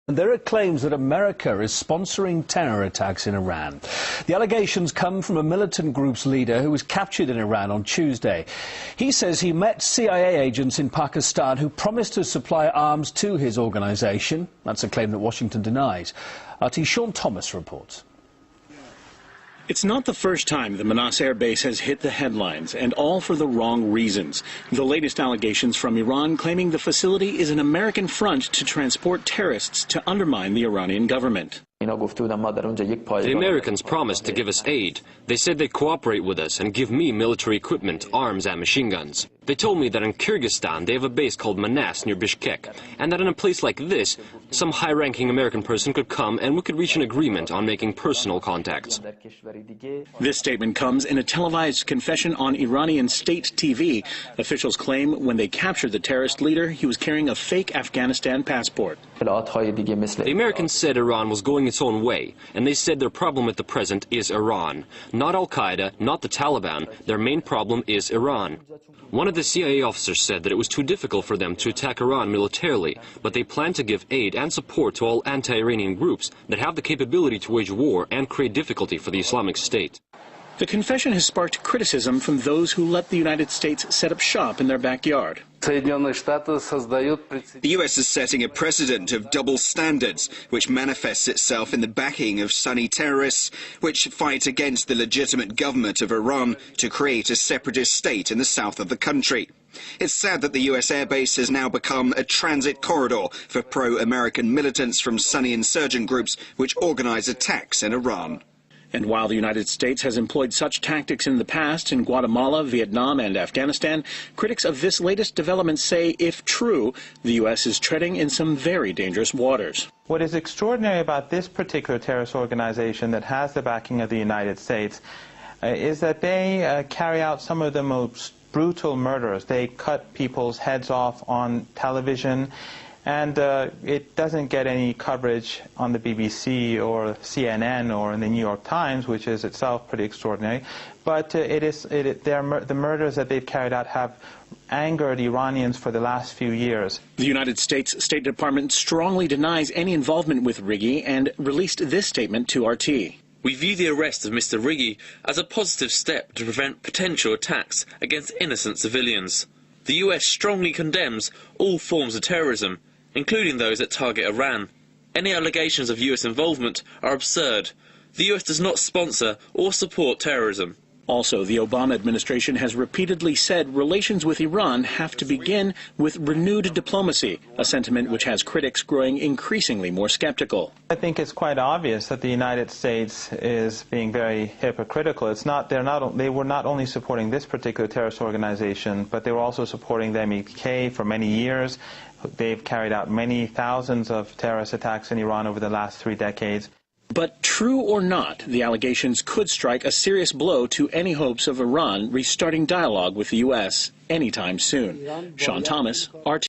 There are claims that America is sponsoring terror attacks in Iran. The allegations come from a militant group's leader who was captured in Iran on Tuesday. He says he met CIA agents in Pakistan who promised to supply arms to his organisation. That's a claim that Washington denies. RT's Sean Thomas reports. It's not the first time the Manas Air Base has hit the headlines, and all for the wrong reasons. The latest allegations from Iran claiming the facility is an American front to transport terrorists to undermine the Iranian government. The Americans promised to give us aid. They said they'd cooperate with us and give me military equipment, arms and machine guns. They told me that in Kyrgyzstan they have a base called Manas near Bishkek, and that in a place like this, some high-ranking American person could come and we could reach an agreement on making personal contacts. This statement comes in a televised confession on Iranian state TV. Officials claim when they captured the terrorist leader, he was carrying a fake Afghanistan passport. The Americans said Iran was going its own way, and they said their problem at the present is Iran. Not Al-Qaeda, not the Taliban, their main problem is Iran. One of the CIA officers said that it was too difficult for them to attack Iran militarily, but they plan to give aid and support to all anti-Iranian groups that have the capability to wage war and create difficulty for the Islamic State. The confession has sparked criticism from those who let the United States set up shop in their backyard. The U.S. is setting a precedent of double standards, which manifests itself in the backing of Sunni terrorists, which fight against the legitimate government of Iran to create a separatist state in the south of the country. It's sad that the U.S. airbase has now become a transit corridor for pro-American militants from Sunni insurgent groups which organize attacks in Iran. And while the United States has employed such tactics in the past in Guatemala, Vietnam and Afghanistan, critics of this latest development say, if true, the U.S. is treading in some very dangerous waters. What is extraordinary about this particular terrorist organization that has the backing of the United States is that they carry out some of the most brutal murders. They cut people's heads off on television. And it doesn't get any coverage on the BBC or CNN or in the New York Times, which is itself pretty extraordinary. But the murders that they've carried out have angered Iranians for the last few years. The United States State Department strongly denies any involvement with Righi and released this statement to RT. We view the arrest of Mr. Righi as a positive step to prevent potential attacks against innocent civilians. The US strongly condemns all forms of terrorism, including those that target Iran. Any allegations of US involvement are absurd. The US does not sponsor or support terrorism. Also, the Obama administration has repeatedly said relations with Iran have to begin with renewed diplomacy, a sentiment which has critics growing increasingly more skeptical. I think it's quite obvious that the United States is being very hypocritical. They were not only supporting this particular terrorist organization, but they were also supporting the MEK for many years. They've carried out many thousands of terrorist attacks in Iran over the last 3 decades. But true or not, the allegations could strike a serious blow to any hopes of Iran restarting dialogue with the U.S. anytime soon. Sean Thomas, RT.